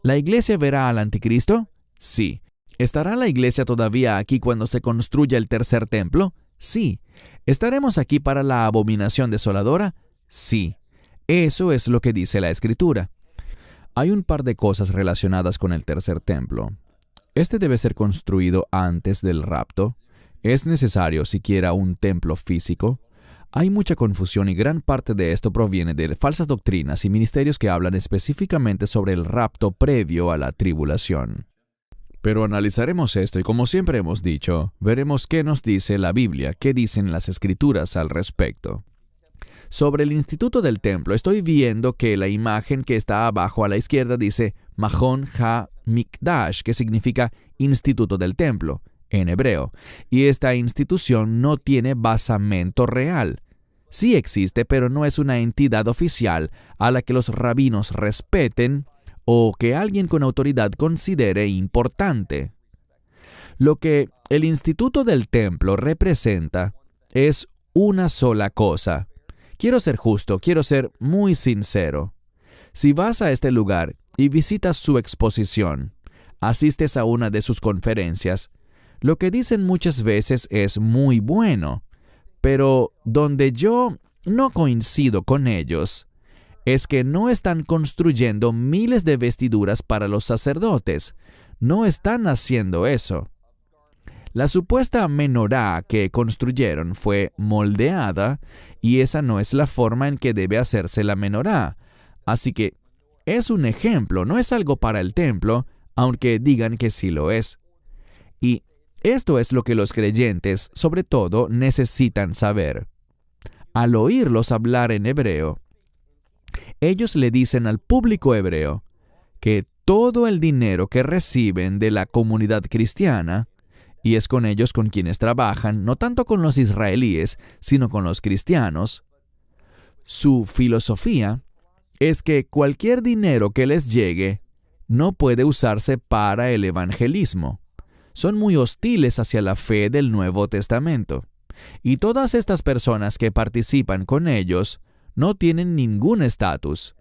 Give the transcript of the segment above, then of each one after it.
¿La iglesia verá al anticristo? Sí. ¿Estará la iglesia todavía aquí cuando se construya el tercer templo? Sí. ¿Estaremos aquí para la abominación desoladora? Sí. Eso es lo que dice la Escritura. Hay un par de cosas relacionadas con el tercer templo. Este debe ser construido antes del rapto. ¿Es necesario siquiera un templo físico? Hay mucha confusión y gran parte de esto proviene de falsas doctrinas y ministerios que hablan específicamente sobre el rapto previo a la tribulación. Pero analizaremos esto y, como siempre hemos dicho, veremos qué nos dice la Biblia, qué dicen las Escrituras al respecto. Sobre el instituto del templo, estoy viendo que la imagen que está abajo a la izquierda dice Mahon HaMikdash, que significa Instituto del Templo, en hebreo, y esta institución no tiene basamento real. Sí existe, pero no es una entidad oficial a la que los rabinos respeten o que alguien con autoridad considere importante. Lo que el Instituto del Templo representa es una sola cosa. Quiero ser justo, quiero ser muy sincero. Si vas a este lugar y visitas su exposición, asistes a una de sus conferencias, lo que dicen muchas veces es muy bueno, pero donde yo no coincido con ellos es que no están construyendo miles de vestiduras para los sacerdotes. No están haciendo eso. La supuesta menorá que construyeron fue moldeada y esa no es la forma en que debe hacerse la menorá. Así que es un ejemplo, no es algo para el templo, aunque digan que sí lo es. Y esto es lo que los creyentes, sobre todo, necesitan saber. Al oírlos hablar en hebreo, ellos le dicen al público hebreo que todo el dinero que reciben de la comunidad cristiana, y es con ellos con quienes trabajan, no tanto con los israelíes, sino con los cristianos, su filosofía es que cualquier dinero que les llegue no puede usarse para el evangelismo. Son muy hostiles hacia la fe del Nuevo Testamento. Y todas estas personas que participan con ellos no tienen ningún estatus.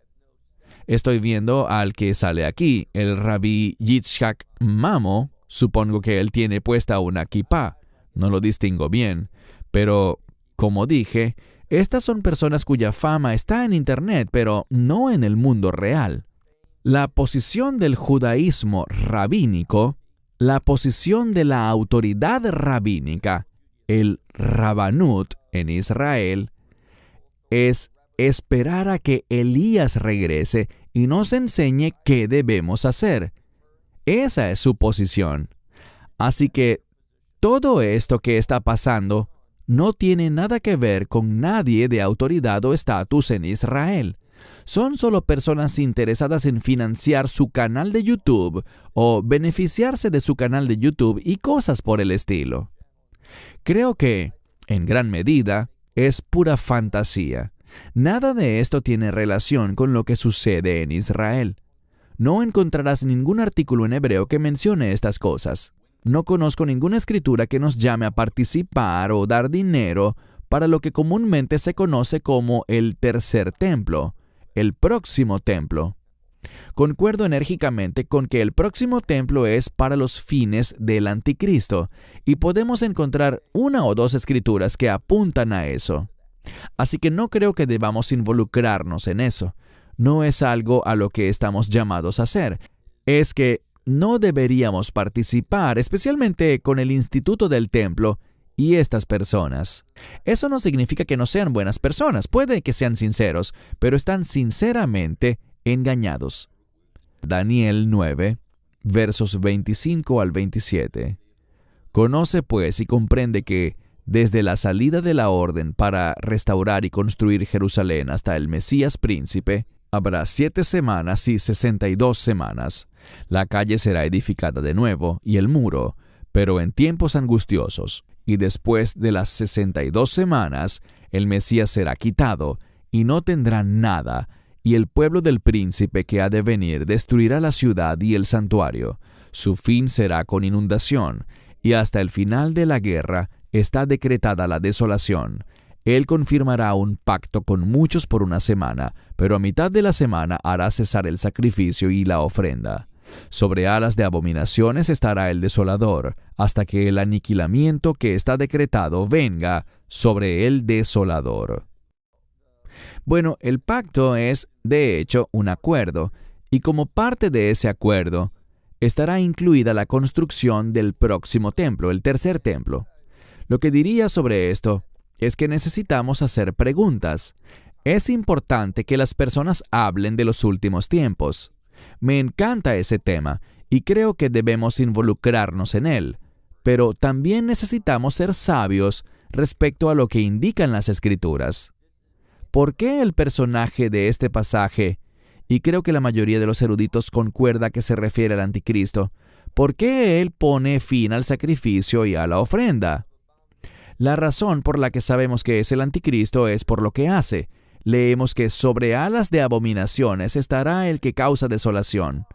Estoy viendo al que sale aquí, el Rabí Yitzhak Mamo. Supongo que él tiene puesta una kipá. No lo distingo bien. Pero, como dije, estas son personas cuya fama está en Internet, pero no en el mundo real. La posición del judaísmo rabínico, la posición de la autoridad rabínica, el Rabanut en Israel, es esperar a que Elías regrese y nos enseñe qué debemos hacer. Esa es su posición. Así que todo esto que está pasando no tiene nada que ver con nadie de autoridad o estatus en Israel. Son solo personas interesadas en financiar su canal de YouTube o beneficiarse de su canal de YouTube y cosas por el estilo. Creo que, en gran medida, es pura fantasía. Nada de esto tiene relación con lo que sucede en Israel. No encontrarás ningún artículo en hebreo que mencione estas cosas. No conozco ninguna escritura que nos llame a participar o dar dinero para lo que comúnmente se conoce como el tercer templo, el próximo templo. Concuerdo enérgicamente con que el próximo templo es para los fines del anticristo, y podemos encontrar una o dos escrituras que apuntan a eso. Así que no creo que debamos involucrarnos en eso. No es algo a lo que estamos llamados a hacer. Es que no deberíamos participar, especialmente con el Instituto del Templo y estas personas. Eso no significa que no sean buenas personas. Puede que sean sinceros, pero están sinceramente engañados. Daniel 9, versos 25 al 27. Conoce pues y comprende que desde la salida de la orden para restaurar y construir Jerusalén hasta el Mesías príncipe, habrá 7 semanas y 62 semanas. La calle será edificada de nuevo y el muro, pero en tiempos angustiosos. Y después de las 62 semanas, el Mesías será quitado y no tendrá nada, y el pueblo del príncipe que ha de venir destruirá la ciudad y el santuario. Su fin será con inundación, y hasta el final de la guerra está decretada la desolación. Él confirmará un pacto con muchos por una semana, pero a mitad de la semana hará cesar el sacrificio y la ofrenda. Sobre alas de abominaciones estará el desolador, hasta que el aniquilamiento que está decretado venga sobre el desolador. Bueno, el pacto es, de hecho, un acuerdo, y como parte de ese acuerdo, estará incluida la construcción del próximo templo, el tercer templo. Lo que diría sobre esto es que necesitamos hacer preguntas. Es importante que las personas hablen de los últimos tiempos. Me encanta ese tema y creo que debemos involucrarnos en él, pero también necesitamos ser sabios respecto a lo que indican las Escrituras. ¿Por qué el personaje de este pasaje, y creo que la mayoría de los eruditos concuerda que se refiere al anticristo, por qué él pone fin al sacrificio y a la ofrenda? La razón por la que sabemos que es el anticristo es por lo que hace. Leemos que sobre alas de abominaciones estará el que causa desolación.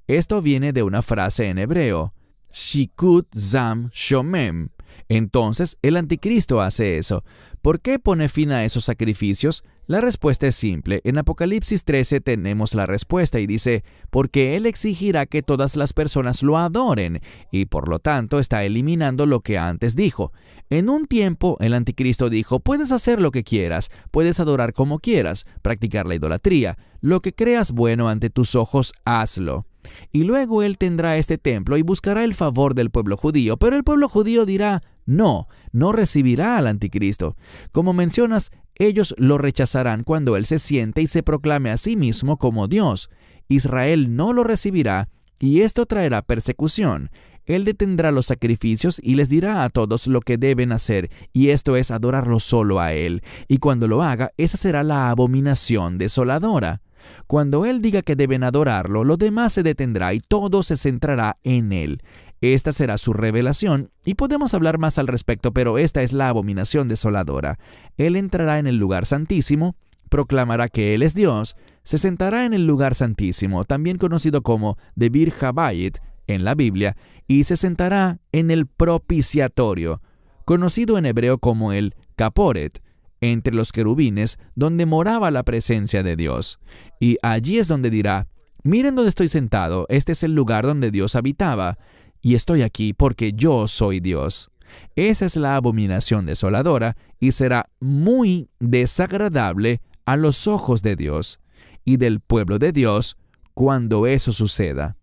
Esto viene de una frase en hebreo, Shikut Zam Shomem. Entonces, el anticristo hace eso. ¿Por qué pone fin a esos sacrificios? La respuesta es simple. En Apocalipsis 13 tenemos la respuesta y dice, porque él exigirá que todas las personas lo adoren, y por lo tanto está eliminando lo que antes dijo. En un tiempo, el anticristo dijo, puedes hacer lo que quieras, puedes adorar como quieras, practicar la idolatría, lo que creas bueno ante tus ojos, hazlo. Y luego él tendrá este templo y buscará el favor del pueblo judío, pero el pueblo judío dirá, no recibirá al anticristo. Como mencionas, ellos lo rechazarán cuando él se siente y se proclame a sí mismo como Dios. Israel no lo recibirá y esto traerá persecución. Él detendrá los sacrificios y les dirá a todos lo que deben hacer, y esto es adorarlo solo a él. Y cuando lo haga, esa será la abominación desoladora. Cuando él diga que deben adorarlo, lo demás se detendrá y todo se centrará en él. Esta será su revelación, y podemos hablar más al respecto, pero esta es la abominación desoladora. Él entrará en el lugar santísimo, proclamará que él es Dios, se sentará en el lugar santísimo, también conocido como de Bir Habayit en la Biblia, y se sentará en el propiciatorio, conocido en hebreo como el Caporet, entre los querubines, donde moraba la presencia de Dios. Y allí es donde dirá, miren donde estoy sentado, este es el lugar donde Dios habitaba, y estoy aquí porque yo soy Dios. Esa es la abominación desoladora, y será muy desagradable a los ojos de Dios y del pueblo de Dios cuando eso suceda.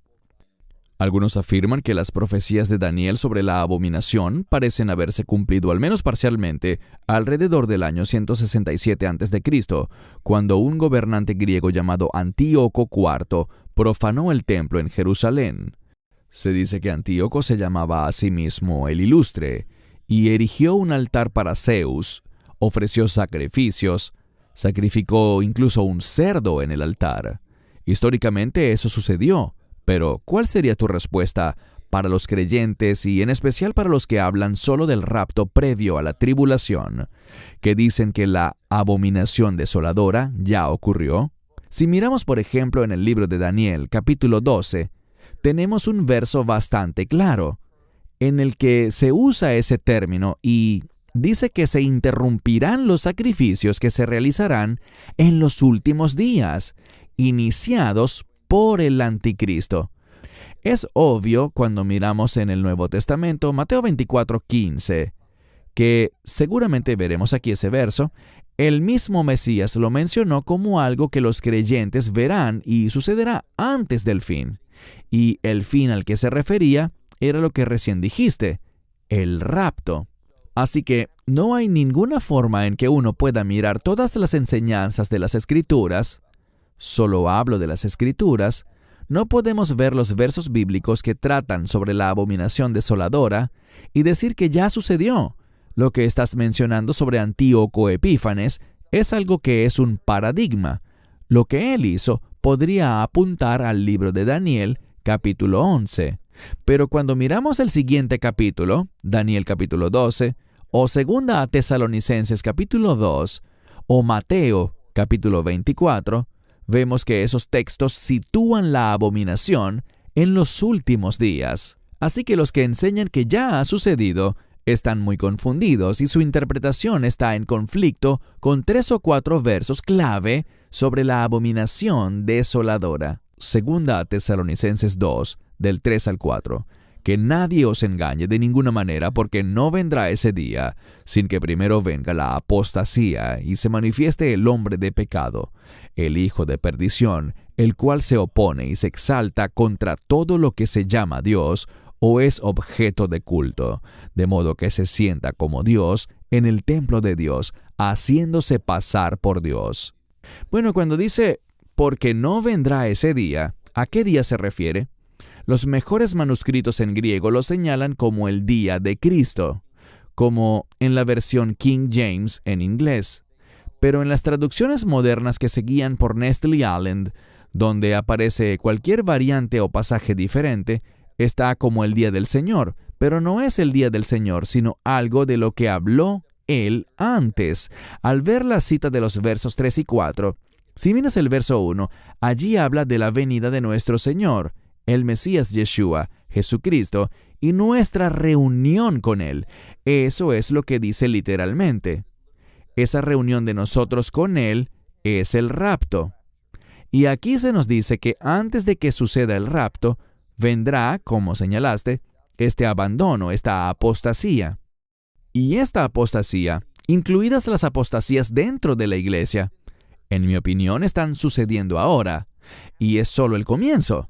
Algunos afirman que las profecías de Daniel sobre la abominación parecen haberse cumplido al menos parcialmente alrededor del año 167 a.C., cuando un gobernante griego llamado Antíoco IV profanó el templo en Jerusalén. Se dice que Antíoco se llamaba a sí mismo el Ilustre y erigió un altar para Zeus, ofreció sacrificios, sacrificó incluso un cerdo en el altar. Históricamente eso sucedió. Pero, ¿cuál sería tu respuesta para los creyentes y en especial para los que hablan solo del rapto previo a la tribulación, que dicen que la abominación desoladora ya ocurrió? Si miramos, por ejemplo, en el libro de Daniel, capítulo 12, tenemos un verso bastante claro, en el que se usa ese término y dice que se interrumpirán los sacrificios que se realizarán en los últimos días, iniciados por el anticristo. Es obvio cuando miramos en el Nuevo Testamento, Mateo 24:15, que seguramente veremos aquí ese verso, el mismo Mesías lo mencionó como algo que los creyentes verán y sucederá antes del fin. Y el fin al que se refería era lo que recién dijiste, el rapto. Así que no hay ninguna forma en que uno pueda mirar todas las enseñanzas de las Escrituras. Solo hablo de las Escrituras. No podemos ver los versos bíblicos que tratan sobre la abominación desoladora y decir que ya sucedió. Lo que estás mencionando sobre Antíoco Epífanes es algo que es un paradigma. Lo que él hizo podría apuntar al libro de Daniel, capítulo 11. Pero cuando miramos el siguiente capítulo, Daniel capítulo 12, o 2 Tesalonicenses capítulo 2, o Mateo capítulo 24, vemos que esos textos sitúan la abominación en los últimos días. Así que los que enseñan que ya ha sucedido están muy confundidos y su interpretación está en conflicto con 3 o 4 versos clave sobre la abominación desoladora. 2 Tesalonicenses 2, del 3 al 4, que nadie os engañe de ninguna manera, porque no vendrá ese día sin que primero venga la apostasía y se manifieste el hombre de pecado, el hijo de perdición, el cual se opone y se exalta contra todo lo que se llama Dios o es objeto de culto, de modo que se sienta como Dios en el templo de Dios, haciéndose pasar por Dios. Bueno, cuando dice, porque no vendrá ese día, ¿a qué día se refiere? Los mejores manuscritos en griego lo señalan como el día de Cristo, como en la versión King James en inglés. Pero en las traducciones modernas que se guían por Nestle Aland, donde aparece cualquier variante o pasaje diferente, está como el día del Señor, pero no es el día del Señor, sino algo de lo que habló Él antes. Al ver la cita de los versos 3 y 4, si miras el verso 1, allí habla de la venida de nuestro Señor, el Mesías Yeshua, Jesucristo, y nuestra reunión con Él. Eso es lo que dice literalmente. Esa reunión de nosotros con Él es el rapto. Y aquí se nos dice que antes de que suceda el rapto, vendrá, como señalaste, este abandono, esta apostasía. Y esta apostasía, incluidas las apostasías dentro de la iglesia, en mi opinión están sucediendo ahora, y es solo el comienzo.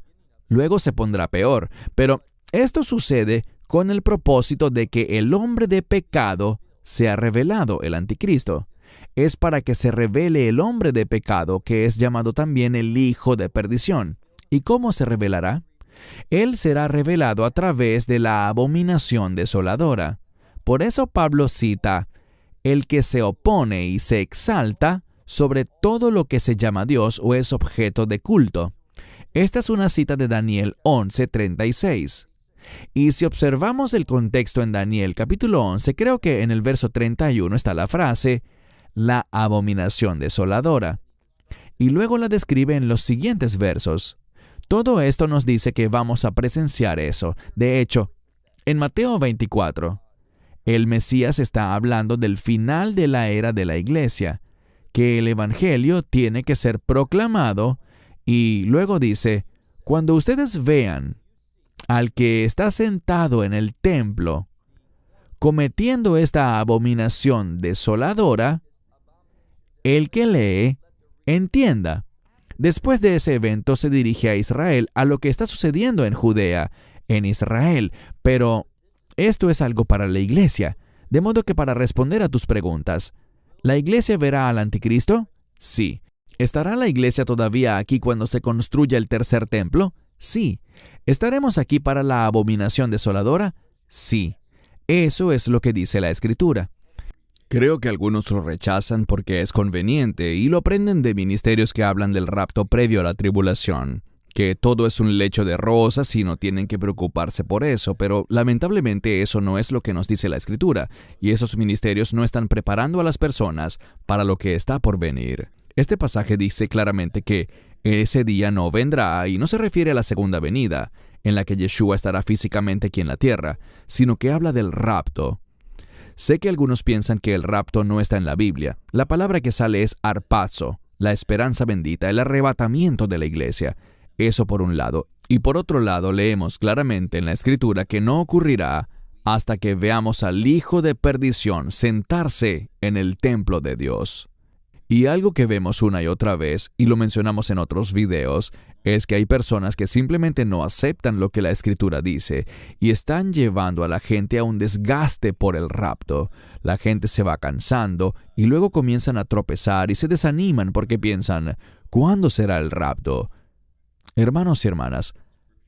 Luego se pondrá peor, pero esto sucede con el propósito de que el hombre de pecado sea revelado, el anticristo. Es para que se revele el hombre de pecado, que es llamado también el hijo de perdición. ¿Y cómo se revelará? Él será revelado a través de la abominación desoladora. Por eso Pablo cita, el que se opone y se exalta sobre todo lo que se llama Dios o es objeto de culto. Esta es una cita de Daniel 11:36. Y si observamos el contexto en Daniel capítulo 11, creo que en el verso 31 está la frase, la abominación desoladora. Y luego la describe en los siguientes versos. Todo esto nos dice que vamos a presenciar eso. De hecho, en Mateo 24, el Mesías está hablando del final de la era de la iglesia, que el Evangelio tiene que ser proclamado, y luego dice, cuando ustedes vean al que está sentado en el templo cometiendo esta abominación desoladora, el que lee, entienda. Después de ese evento se dirige a Israel, a lo que está sucediendo en Judea, en Israel, pero esto es algo para la iglesia, de modo que para responder a tus preguntas, ¿la iglesia verá al anticristo? Sí. ¿Estará la iglesia todavía aquí cuando se construya el tercer templo? Sí. ¿Estaremos aquí para la abominación desoladora? Sí. Eso es lo que dice la Escritura. Creo que algunos lo rechazan porque es conveniente y lo aprenden de ministerios que hablan del rapto previo a la tribulación, que todo es un lecho de rosas y no tienen que preocuparse por eso, pero lamentablemente eso no es lo que nos dice la Escritura, y esos ministerios no están preparando a las personas para lo que está por venir. Este pasaje dice claramente que ese día no vendrá y no se refiere a la segunda venida, en la que Yeshua estará físicamente aquí en la tierra, sino que habla del rapto. Sé que algunos piensan que el rapto no está en la Biblia. La palabra que sale es harpazo, la esperanza bendita, el arrebatamiento de la iglesia. Eso por un lado. Y por otro lado leemos claramente en la Escritura que no ocurrirá hasta que veamos al hijo de perdición sentarse en el templo de Dios. Y algo que vemos una y otra vez, y lo mencionamos en otros videos, es que hay personas que simplemente no aceptan lo que la Escritura dice y están llevando a la gente a un desgaste por el rapto. La gente se va cansando y luego comienzan a tropezar y se desaniman porque piensan, ¿cuándo será el rapto? Hermanos y hermanas,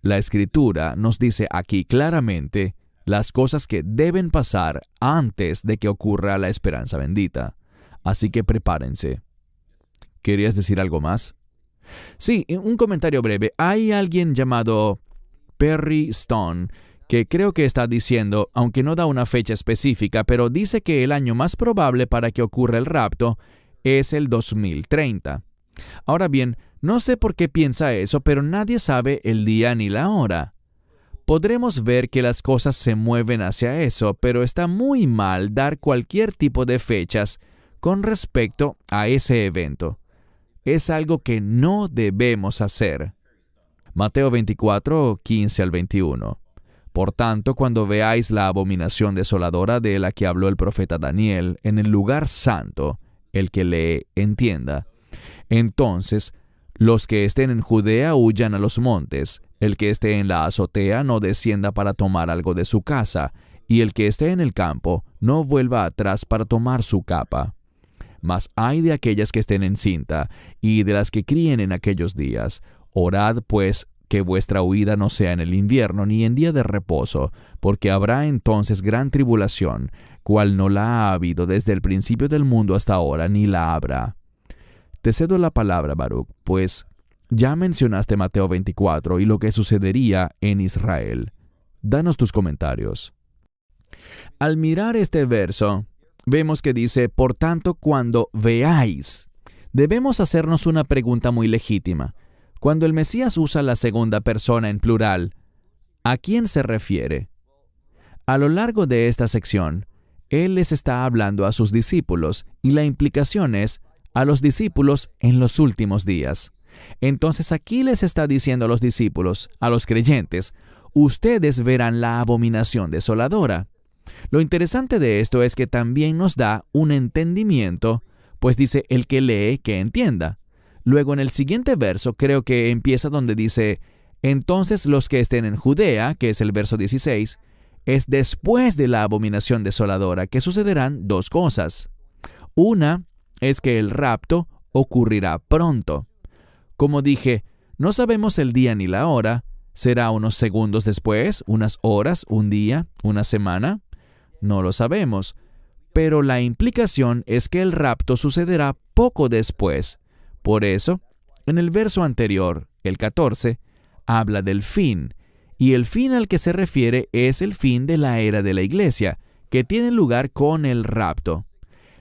la Escritura nos dice aquí claramente las cosas que deben pasar antes de que ocurra la esperanza bendita. Así que prepárense. ¿Querías decir algo más? Sí, un comentario breve. Hay alguien llamado Perry Stone que creo que está diciendo, aunque no da una fecha específica, pero dice que el año más probable para que ocurra el rapto es el 2030. Ahora bien, no sé por qué piensa eso, pero nadie sabe el día ni la hora. Podremos ver que las cosas se mueven hacia eso, pero está muy mal dar cualquier tipo de fechas con respecto a ese evento. Es algo que no debemos hacer. Mateo 24, 15 al 21. Por tanto, cuando veáis la abominación desoladora de la que habló el profeta Daniel en el lugar santo, el que le entienda, entonces los que estén en Judea huyan a los montes, el que esté en la azotea no descienda para tomar algo de su casa, y el que esté en el campo no vuelva atrás para tomar su capa. Mas ay de aquellas que estén en cinta, y de las que críen en aquellos días. Orad, pues, que vuestra huida no sea en el invierno ni en día de reposo, porque habrá entonces gran tribulación, cual no la ha habido desde el principio del mundo hasta ahora, ni la habrá. Te cedo la palabra, Baruch, pues ya mencionaste Mateo 24 y lo que sucedería en Israel. Danos tus comentarios. Al mirar este verso, vemos que dice, por tanto, cuando veáis, debemos hacernos una pregunta muy legítima. Cuando el Mesías usa la segunda persona en plural, ¿a quién se refiere? A lo largo de esta sección, Él les está hablando a sus discípulos y la implicación es a los discípulos en los últimos días. Entonces aquí les está diciendo a los discípulos, a los creyentes, ustedes verán la abominación desoladora. Lo interesante de esto es que también nos da un entendimiento, pues dice el que lee que entienda. Luego en el siguiente verso creo que empieza donde dice, entonces los que estén en Judea, que es el verso 16, es después de la abominación desoladora que sucederán dos cosas. Una es que el rapto ocurrirá pronto. Como dije, no sabemos el día ni la hora, será unos segundos después, unas horas, un día, una semana, no lo sabemos, pero la implicación es que el rapto sucederá poco después. Por eso, en el verso anterior, el 14, habla del fin, y el fin al que se refiere es el fin de la era de la iglesia, que tiene lugar con el rapto.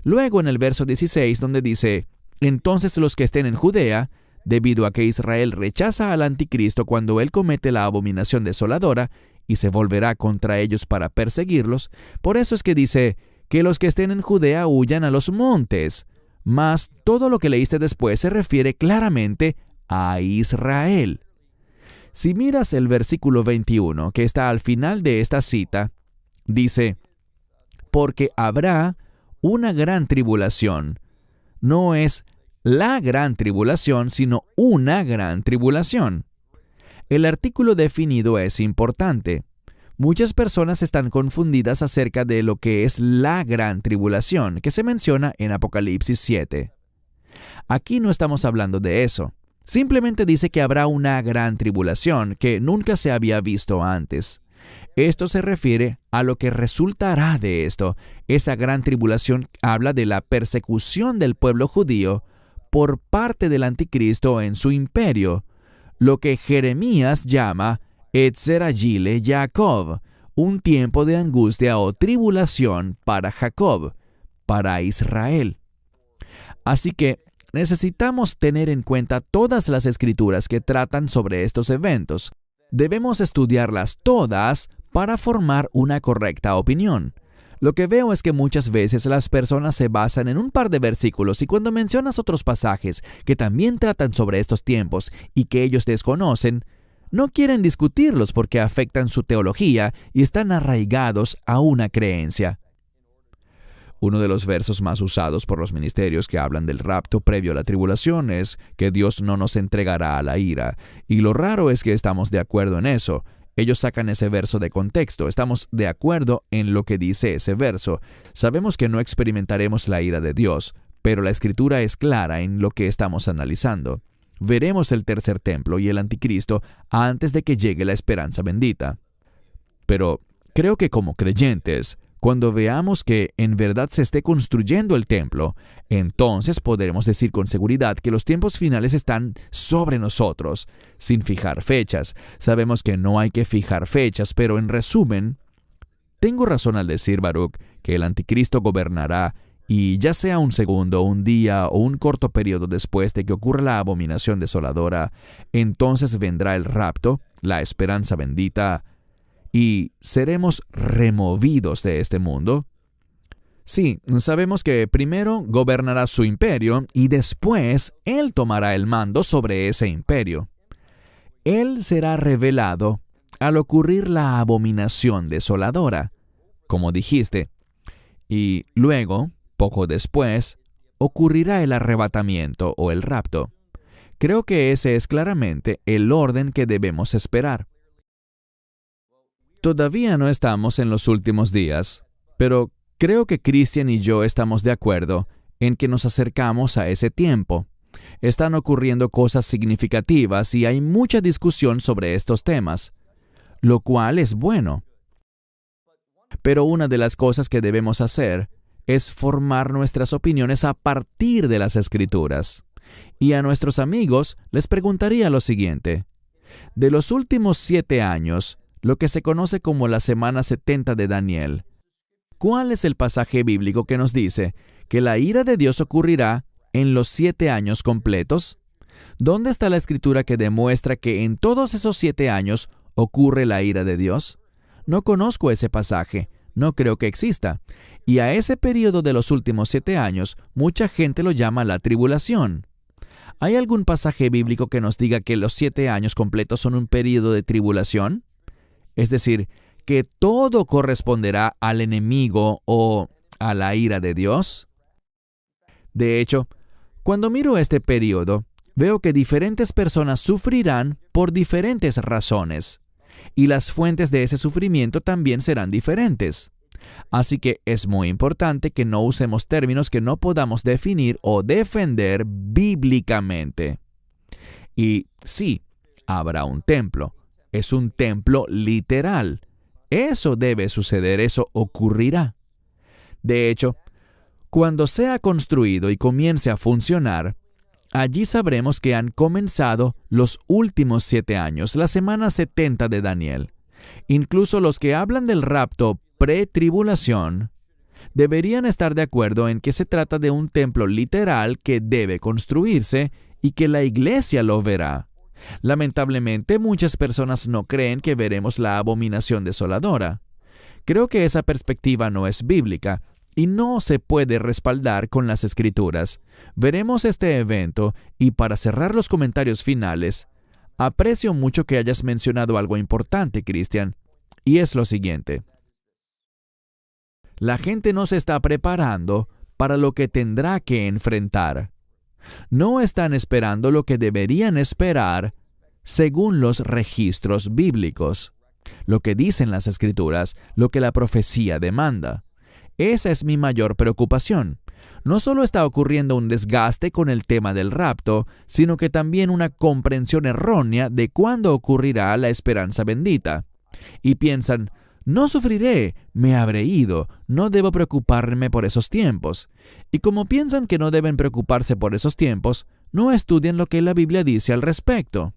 Luego en el verso 16, donde dice, entonces los que estén en Judea, debido a que Israel rechaza al anticristo cuando él comete la abominación desoladora, y se volverá contra ellos para perseguirlos, por eso es que dice, que los que estén en Judea huyan a los montes. Mas todo lo que leíste después se refiere claramente a Israel. Si miras el versículo 21, que está al final de esta cita, dice, porque habrá una gran tribulación. No es la gran tribulación, sino una gran tribulación. El artículo definido es importante. Muchas personas están confundidas acerca de lo que es la gran tribulación, que se menciona en Apocalipsis 7. Aquí no estamos hablando de eso. Simplemente dice que habrá una gran tribulación que nunca se había visto antes. Esto se refiere a lo que resultará de esto. Esa gran tribulación habla de la persecución del pueblo judío por parte del anticristo en su imperio, lo que Jeremías llama Etzeragile Jacob, un tiempo de angustia o tribulación para Jacob, para Israel. Así que necesitamos tener en cuenta todas las escrituras que tratan sobre estos eventos. Debemos estudiarlas todas para formar una correcta opinión. Lo que veo es que muchas veces las personas se basan en un par de versículos y cuando mencionas otros pasajes que también tratan sobre estos tiempos y que ellos desconocen, no quieren discutirlos porque afectan su teología y están arraigados a una creencia. Uno de los versos más usados por los ministerios que hablan del rapto previo a la tribulación es que Dios no nos entregará a la ira. Y lo raro es que estamos de acuerdo en eso. Ellos sacan ese verso de contexto. Estamos de acuerdo en lo que dice ese verso. Sabemos que no experimentaremos la ira de Dios, pero la Escritura es clara en lo que estamos analizando. Veremos el tercer templo y el anticristo antes de que llegue la esperanza bendita. Pero creo que como creyentes, cuando veamos que en verdad se esté construyendo el templo, entonces podremos decir con seguridad que los tiempos finales están sobre nosotros, sin fijar fechas. Sabemos que no hay que fijar fechas, pero en resumen, tengo razón al decir, Baruch, que el anticristo gobernará y ya sea un segundo, un día o un corto periodo después de que ocurra la abominación desoladora, entonces vendrá el rapto, la esperanza bendita, y seremos removidos de este mundo. Sí, sabemos que primero gobernará su imperio y después Él tomará el mando sobre ese imperio. Él será revelado al ocurrir la abominación desoladora, como dijiste, y luego, poco después, ocurrirá el arrebatamiento o el rapto. Creo que ese es claramente el orden que debemos esperar. Todavía no estamos en los últimos días, pero creo que Christian y yo estamos de acuerdo en que nos acercamos a ese tiempo. Están ocurriendo cosas significativas y hay mucha discusión sobre estos temas, lo cual es bueno. Pero una de las cosas que debemos hacer es formar nuestras opiniones a partir de las Escrituras. Y a nuestros amigos les preguntaría lo siguiente. De los últimos 7 años, lo que se conoce como la semana 70 de Daniel, ¿cuál es el pasaje bíblico que nos dice que la ira de Dios ocurrirá en los 7 años completos? ¿Dónde está la escritura que demuestra que en todos esos 7 años ocurre la ira de Dios? No conozco ese pasaje, no creo que exista. Y a ese periodo de los últimos 7 años, mucha gente lo llama la tribulación. ¿Hay algún pasaje bíblico que nos diga que los 7 años completos son un periodo de tribulación? Es decir, que todo corresponderá al enemigo o a la ira de Dios. De hecho, cuando miro este periodo, veo que diferentes personas sufrirán por diferentes razones, y las fuentes de ese sufrimiento también serán diferentes. Así que es muy importante que no usemos términos que no podamos definir o defender bíblicamente. Y sí, habrá un templo. Es un templo literal. Eso debe suceder, eso ocurrirá. De hecho, cuando sea construido y comience a funcionar, allí sabremos que han comenzado los últimos 7 años, la semana 70 de Daniel. Incluso los que hablan del rapto pre-tribulación deberían estar de acuerdo en que se trata de un templo literal que debe construirse y que la iglesia lo verá. Lamentablemente, muchas personas no creen que veremos la abominación desoladora. Creo que esa perspectiva no es bíblica y no se puede respaldar con las Escrituras. Veremos este evento y para cerrar los comentarios finales, aprecio mucho que hayas mencionado algo importante, Christian, y es lo siguiente. La gente no se está preparando para lo que tendrá que enfrentar. No están esperando lo que deberían esperar según los registros bíblicos, lo que dicen las Escrituras, lo que la profecía demanda. Esa es mi mayor preocupación. No solo está ocurriendo un desgaste con el tema del rapto, sino que también una comprensión errónea de cuándo ocurrirá la esperanza bendita. Y piensan, no sufriré, me habré ido, no debo preocuparme por esos tiempos. Y como piensan que no deben preocuparse por esos tiempos, no estudian lo que la Biblia dice al respecto.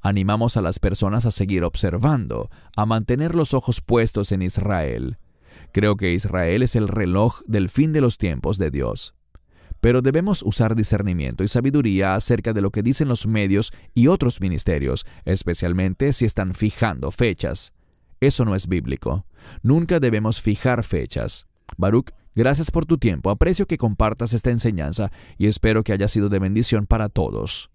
Animamos a las personas a seguir observando, a mantener los ojos puestos en Israel. Creo que Israel es el reloj del fin de los tiempos de Dios. Pero debemos usar discernimiento y sabiduría acerca de lo que dicen los medios y otros ministerios, especialmente si están fijando fechas. Eso no es bíblico. Nunca debemos fijar fechas. Baruch, gracias por tu tiempo. Aprecio que compartas esta enseñanza y espero que haya sido de bendición para todos.